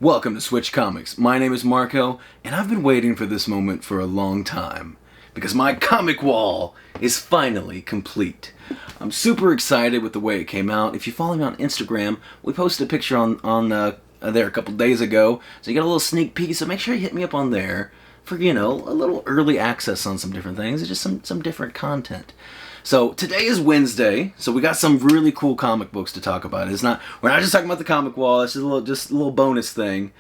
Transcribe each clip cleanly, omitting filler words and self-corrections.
Welcome to Switch Comics. My name is Marco, and I've been waiting for this moment for a long time, because my comic wall is finally complete. I'm super excited with the way it came out. If you follow me on Instagram, we posted a picture on there a couple days ago, so you got a little sneak peek, so make sure you hit me up on there for, a little early access on some different things, and just some different content. So today is Wednesday, so we got some really cool comic books to talk about. We're not just talking about the comic wall. It's just a little bonus thing.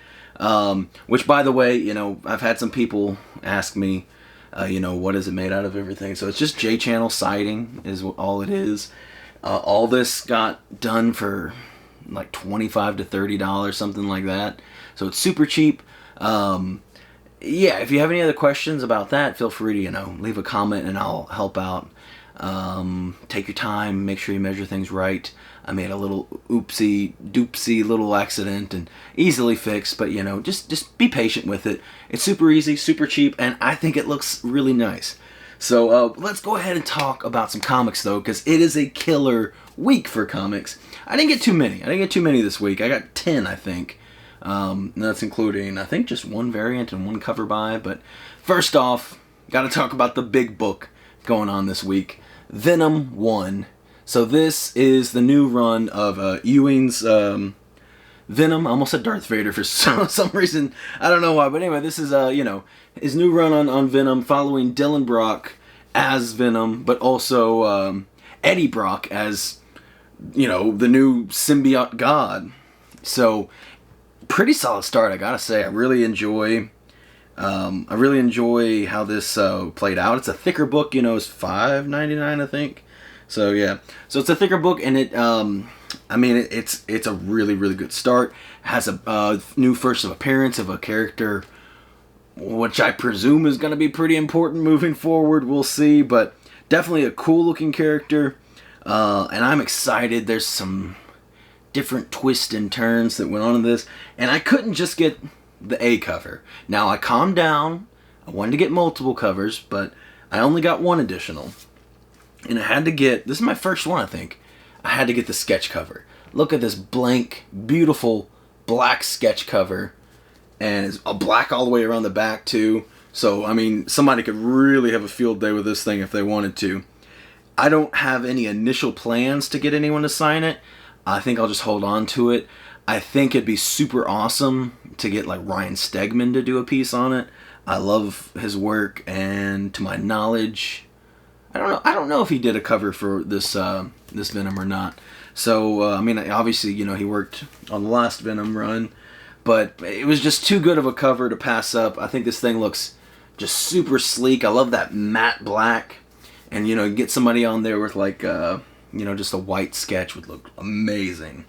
Which, by the way, I've had some people ask me, what is it made out of, everything. So it's just J-channel siding is all it is. All this got done for like $25 to $30, something like that. So it's super cheap. If you have any other questions about that, feel free to leave a comment and I'll help out. Take your time, make sure you measure things right. I made a little oopsie doopsie little accident and easily fixed, but just be patient with it. It's super easy, super cheap, and I think it looks really nice. So let's go ahead and talk about some comics though, because it is a killer week for comics. I didn't get too many this week. I got 10, I think. That's including, I think, just one variant and one cover by. But first off, gotta talk about the big book going on this week. Venom 1. So this is the new run of Ewing's Venom. I almost said Darth Vader for some reason. I don't know why. But anyway, this is, his new run on Venom, following Dylan Brock as Venom, but also Eddie Brock as, the new symbiote god. So, pretty solid start, I gotta say. I really enjoy how this played out. It's a thicker book, it's $5.99, I think. So yeah, so it's a thicker book, and it's a really, really good start. It has a new first appearance of a character, which I presume is going to be pretty important moving forward. We'll see, but definitely a cool looking character, and I'm excited. There's some different twists and turns that went on in this, and I couldn't just get the A cover. Now I calmed down. I wanted to get multiple covers, but I only got one additional. And I had to get, this is my first one, I think. I had to get the sketch cover. Look at this blank, beautiful black sketch cover. And it's a black all the way around the back too. So, somebody could really have a field day with this thing if they wanted to. I don't have any initial plans to get anyone to sign it. I think I'll just hold on to it. I think it'd be super awesome to get like Ryan Stegman to do a piece on it. I love his work, and to my knowledge, I don't know if he did a cover for this this Venom or not. So obviously, he worked on the last Venom run, but it was just too good of a cover to pass up. I think this thing looks just super sleek. I love that matte black, and get somebody on there with like just a white sketch would look amazing.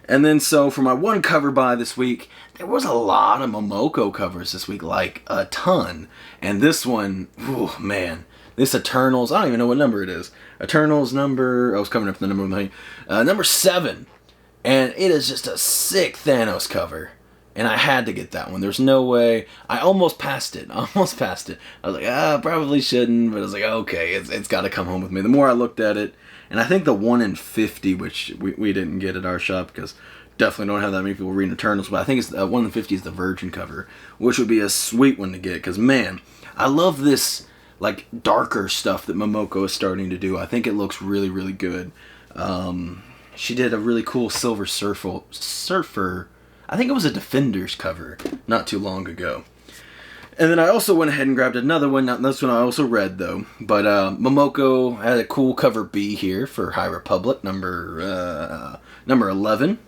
And then, so for my one cover buy this week, there was a lot of Momoko covers this week, like a ton. And this one, oh man, this Eternals, I don't even know what number it is. Eternals number, I was coming up with the number, number 7. And it is just a sick Thanos cover. And I had to get that one. There's no way. I almost passed it. I was like, probably shouldn't. But I was like, okay, it's got to come home with me. The more I looked at it, and I think the 1 in 50, which we didn't get at our shop because definitely don't have that many people reading Eternals, but I think it's 1 in 50 is the Virgin cover, which would be a sweet one to get, because man, I love this like darker stuff that Momoko is starting to do. I think it looks really, really good. She did a really cool Silver Surfer, I think it was a Defenders cover not too long ago. And then I also went ahead and grabbed another one. Not this one I also read though. But Momoko had a cool cover B here for High Republic number 11.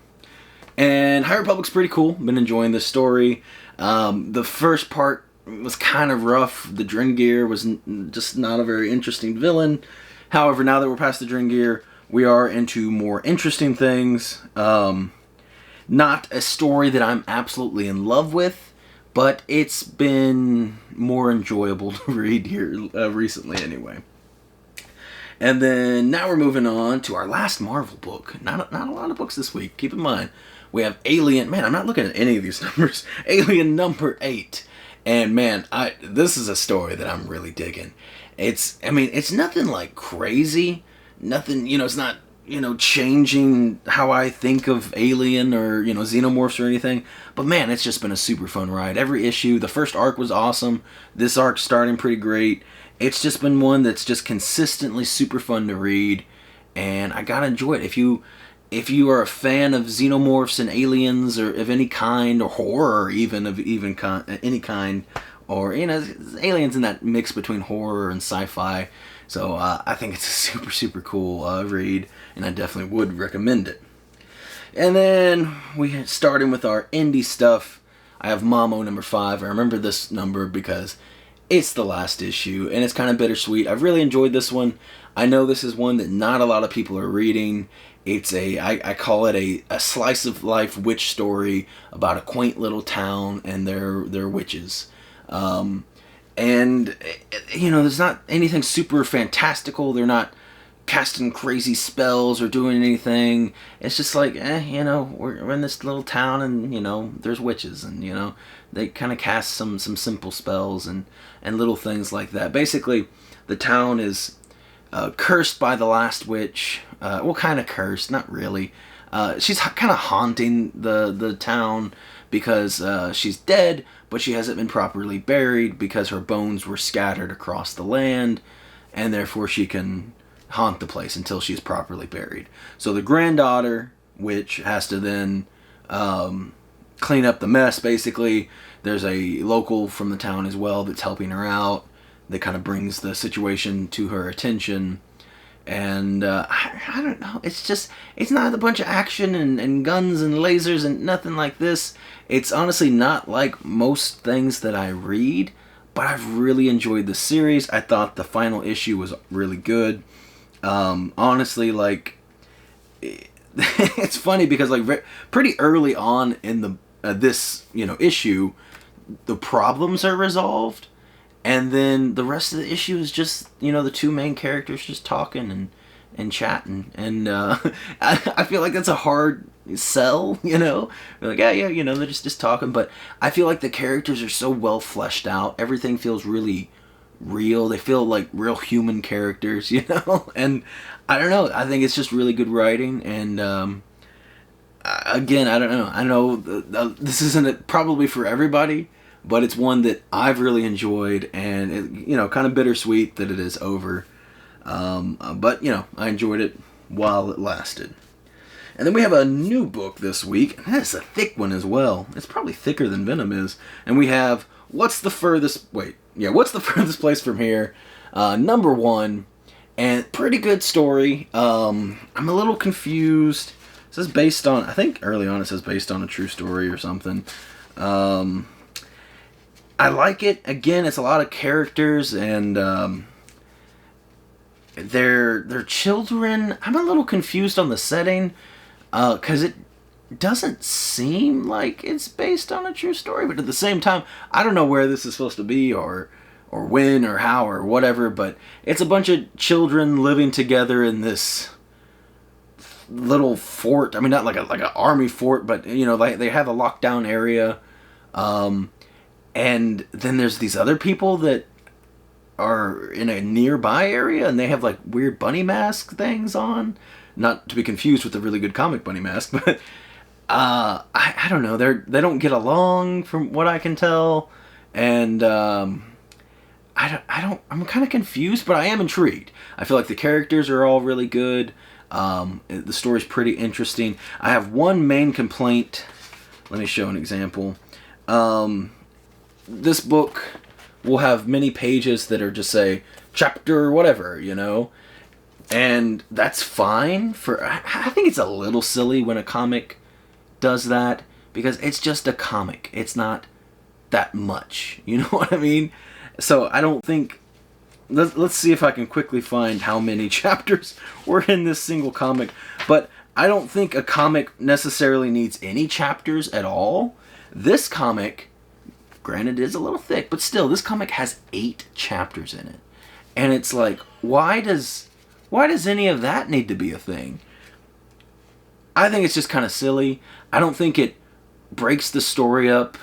And High Republic's pretty cool. Been enjoying this story. The first part was kind of rough. The Dringir was just not a very interesting villain. However, now that we're past the Dringir, we are into more interesting things. Not a story that I'm absolutely in love with, but it's been more enjoyable to read here recently anyway. And then now we're moving on to our last Marvel book. Not a lot of books this week. Keep in mind, we have Alien. Man, I'm not looking at any of these numbers. Alien number 8. And man, this is a story that I'm really digging. It's nothing like crazy. Nothing, it's not changing how I think of Alien or, Xenomorphs or anything. But man, it's just been a super fun ride. Every issue, the first arc was awesome. This arc's starting pretty great. It's just been one that's just consistently super fun to read, and I gotta enjoy it. If you are a fan of Xenomorphs and aliens or of any kind, or horror even of any kind, or aliens in that mix between horror and sci-fi. So I think it's a super, super cool read, and I definitely would recommend it. And then we starting with our indie stuff. I have Mamo number 5. I remember this number because it's the last issue, and it's kind of bittersweet. I've really enjoyed this one. I know this is one that not a lot of people are reading. It's I call it a slice of life witch story about a quaint little town and their witches. And there's not anything super fantastical. They're not casting crazy spells or doing anything. It's just like, we're in this little town, and there's witches, and they kind of cast some simple spells and little things like that. Basically, the town is cursed by the last witch. Well, kind of cursed, not really. She's kind of haunting the town because she's dead, but she hasn't been properly buried because her bones were scattered across the land, and therefore she can haunt the place until she's properly buried. So the granddaughter witch has to then clean up the mess, basically. There's a local from the town as well that's helping her out, that kind of brings the situation to her attention. And I don't know, it's not a bunch of action and guns and lasers and nothing like this. It's honestly not like most things that I read, but I've really enjoyed the series. I thought the final issue was really good. Honestly, it's funny because pretty early on in the this issue, the problems are resolved, and then the rest of the issue is just the two main characters just talking and chatting, and I feel like that's a hard sell. They're like, yeah, they're just talking, but I feel like the characters are so well fleshed out. Everything feels really real. They feel like real human characters, and I don't know, I think it's just really good writing. And again, I don't know, I know this isn't probably for everybody, but it's one that I've really enjoyed, and it, kind of bittersweet that it is over, but I enjoyed it while it lasted. And then we have a new book this week, and that's a thick one as well. It's probably thicker than Venom is. And we have What's the Furthest Place From Here, number 1, and pretty good story. I'm a little confused. It says based on, I think early on it says based on a true story or something. I like it. Again, it's a lot of characters, and they're children. I'm a little confused on the setting, because it doesn't seem like it's based on a true story, but at the same time, I don't know where this is supposed to be, or when, or how, or whatever, but it's a bunch of children living together in this little fort. I mean, not like an army fort, but they have a lockdown area, and then there's these other people that are in a nearby area, and they have like weird bunny mask things on, not to be confused with the really good comic bunny mask, but I don't know, they don't get along from what I can tell, and I'm kind of confused, but I am intrigued. I feel like the characters are all really good. The story's pretty interesting. I have one main complaint. Let me show an example. This book will have many pages that are just say chapter whatever, and that's fine. I think it's a little silly when a comic does that, because it's just a comic. It's not that much, you know what I mean? So I don't think, let's see if I can quickly find how many chapters were in this single comic, but I don't think a comic necessarily needs any chapters at all. This comic, granted, is a little thick, but still, this comic has 8 chapters in it, and it's like, why does any of that need to be a thing? I think it's just kind of silly. I don't think it breaks the story up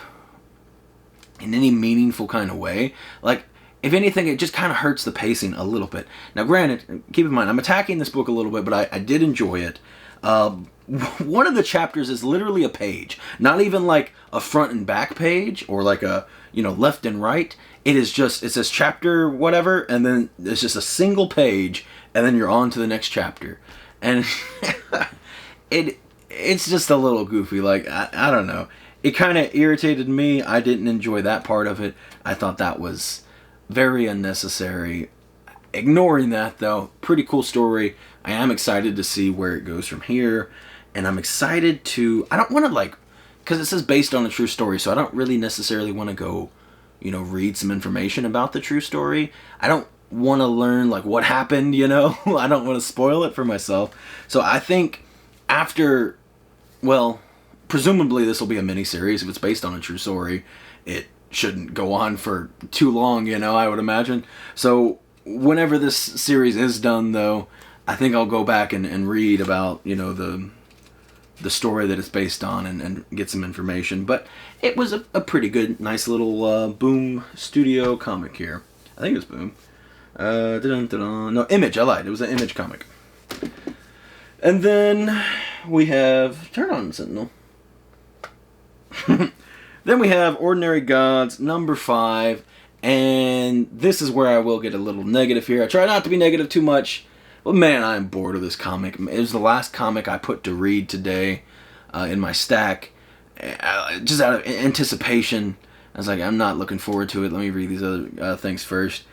in any meaningful kind of way. Like, if anything, it just kind of hurts the pacing a little bit. Now, granted, keep in mind, I'm attacking this book a little bit, but I did enjoy it. One of the chapters is literally a page, not even like a front and back page or like a, left and right. It says chapter whatever, and then it's just a single page, and then you're on to the next chapter. And it's just a little goofy. Like, I don't know. It kind of irritated me. I didn't enjoy that part of it. I thought that was very unnecessary. Ignoring that, though, pretty cool story. I am excited to see where it goes from here. And I'm excited to... I don't want to, because it says based on a true story, so I don't really necessarily want to go, read some information about the true story. I don't want to learn, what happened, I don't want to spoil it for myself. So I think after... Well, presumably this will be a mini-series. If it's based on a true story, it shouldn't go on for too long, I would imagine. So whenever this series is done, though, I think I'll go back and read about, the story that it's based on and get some information. But it was a pretty good, nice little Boom Studio comic here. I think it's Boom. No, Image, I lied. It was an Image comic. And then we have... Turn on, Sentinel. Then we have Ordinary Gods, number 5. And this is where I will get a little negative here. I try not to be negative too much. But man, I'm bored of this comic. It was the last comic I put to read today in my stack. Just out of anticipation. I was like, I'm not looking forward to it. Let me read these other things first.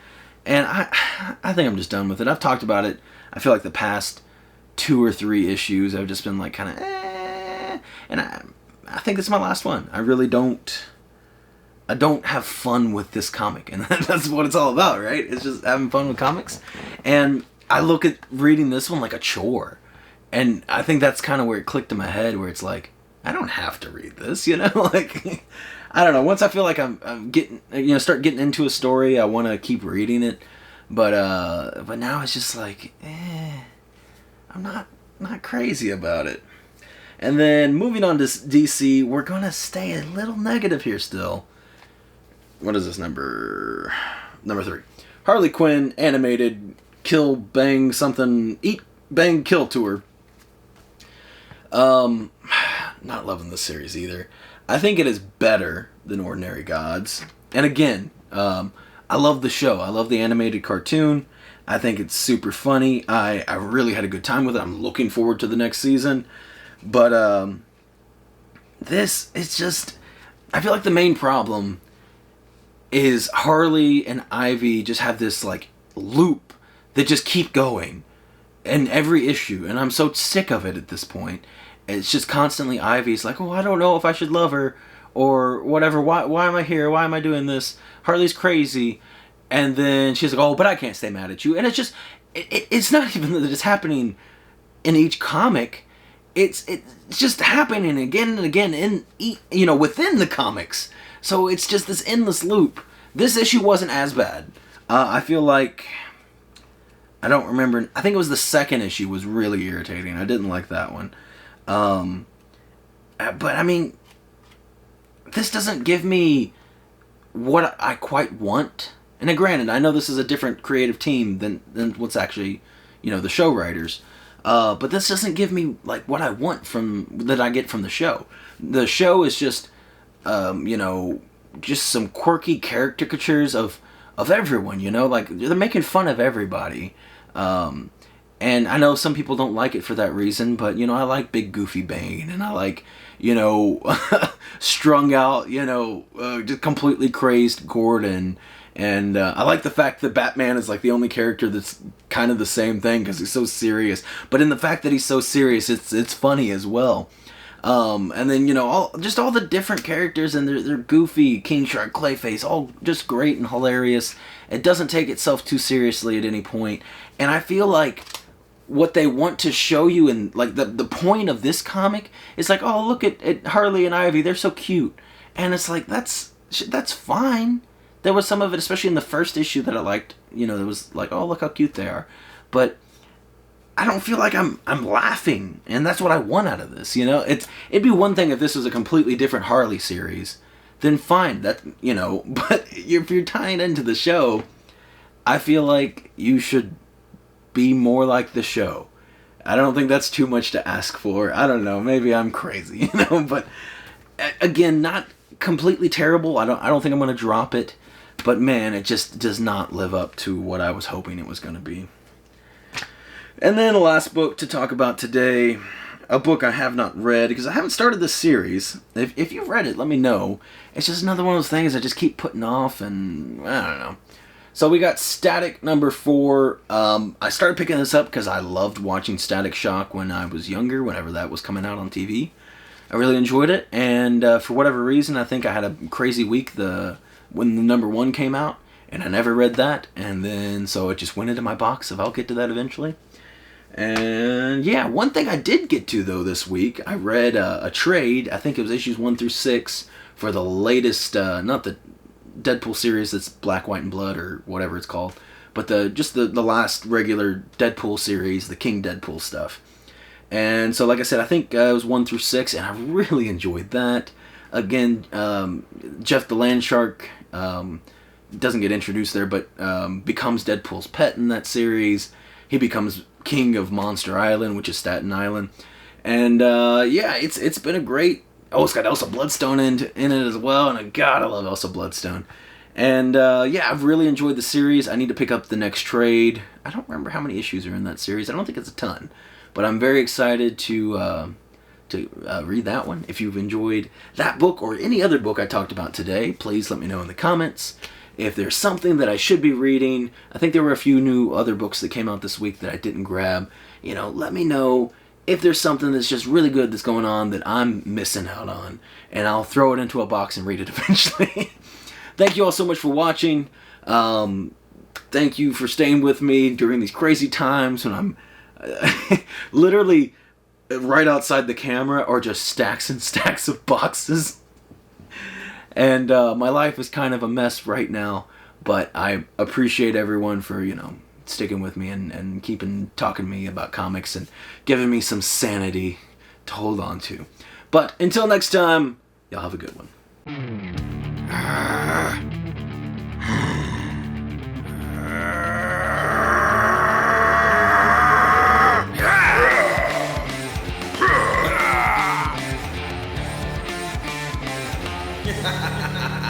And I think I'm just done with it. I've talked about it. I feel like the past 2 or 3 issues I've just been like kind of and I think this is my last one. I really don't have fun with this comic, and that's what it's all about, right? It's just having fun with comics. And I look at reading this one like a chore, and I think that's kind of where it clicked in my head, where it's like, I don't have to read this, like I don't know. Once I feel like I'm getting, start getting into a story, I want to keep reading it, but now it's just like, I'm not crazy about it. And then moving on to DC, we're gonna stay a little negative here still. What is this number 3? Harley Quinn Animated Kill Bang Something Eat Bang Kill Tour. Not loving this series either. I think it is better than Ordinary Gods. And again, I love the show. I love the animated cartoon. I think it's super funny. I really had a good time with it. I'm looking forward to the next season. But this, it's just... I feel like the main problem is Harley and Ivy just have this, loop that just keep going in every issue. And I'm so sick of it at this point. It's just constantly Ivy's like, oh, I don't know if I should love her. Or whatever. Why am I here? Why am I doing this? Harley's crazy. And then she's like, oh, but I can't stay mad at you. And it's just, it's not even that it's happening in each comic. It's just happening again and again within the comics. So it's just this endless loop. This issue wasn't as bad. I feel like, I don't remember, I think it was the second issue was really irritating. I didn't like that one. But I mean, this doesn't give me what I quite want. And granted, I know this is a different creative team than what's actually, the show writers. But this doesn't give me what I want that I get from the show. The show is just, just some quirky caricatures of everyone. They're making fun of everybody. And I know some people don't like it for that reason, but I like Big Goofy Bane, and I like strung out, just completely crazed Gordon. And I like the fact that Batman is the only character that's kind of the same thing because he's so serious. But in the fact that he's so serious, it's funny as well. And then all the different characters, and they're goofy. King Shark, Clayface, all just great and hilarious. It doesn't take itself too seriously at any point. And I feel like what they want to show you, and the point of this comic is oh, look at Harley and Ivy, they're so cute. And it's that's fine. There was some of it, especially in the first issue, that I liked. There was oh, look how cute they are. But I don't feel like I'm laughing, and that's what I want out of this. It'd be one thing if this was a completely different Harley series, then fine. But if you're tying into the show, I feel like you should be more like the show. I don't think that's too much to ask for. I don't know. Maybe I'm crazy, But again, not completely terrible. I don't think I'm going to drop it. But man, it just does not live up to what I was hoping it was going to be. And then the last book to talk about today, a book I have not read because I haven't started this series. If you've read it, let me know. It's just another one of those things I just keep putting off, and I don't know. So we got Static number 4. I started picking this up because I loved watching Static Shock when I was younger, whenever that was coming out on TV. I really enjoyed it, and for whatever reason, I think I had a crazy week when the number 1 came out, and I never read that, and then so it just went into my box, so I'll get to that eventually. And yeah, one thing I did get to though this week, I read a trade, I think it was issues 1 through 6, for the latest, not the Deadpool series that's Black, White, and Blood, or whatever it's called, but the last regular Deadpool series, the King Deadpool stuff. And so like I said, I think it was 1 through 6, and I really enjoyed that. Again, Jeff the Land Shark doesn't get introduced there, but becomes Deadpool's pet in that series. He becomes king of Monster Island, which is Staten Island. And yeah, it's been a great... Oh, it's got Elsa Bloodstone in it as well, and God, I love Elsa Bloodstone. And yeah, I've really enjoyed the series. I need to pick up the next trade. I don't remember how many issues are in that series. I don't think it's a ton, but I'm very excited to read that one. If you've enjoyed that book or any other book I talked about today, please let me know in the comments. If there's something that I should be reading, I think there were a few new other books that came out this week that I didn't grab. Let me know if there's something that's just really good that's going on that I'm missing out on, and I'll throw it into a box and read it eventually. Thank you all so much for watching. Thank you for staying with me during these crazy times when I'm literally right outside the camera, or just stacks and stacks of boxes. And my life is kind of a mess right now, but I appreciate everyone for, sticking with me and keeping talking to me about comics and giving me some sanity to hold on to. But until next time, y'all have a good one. Ha ha ha!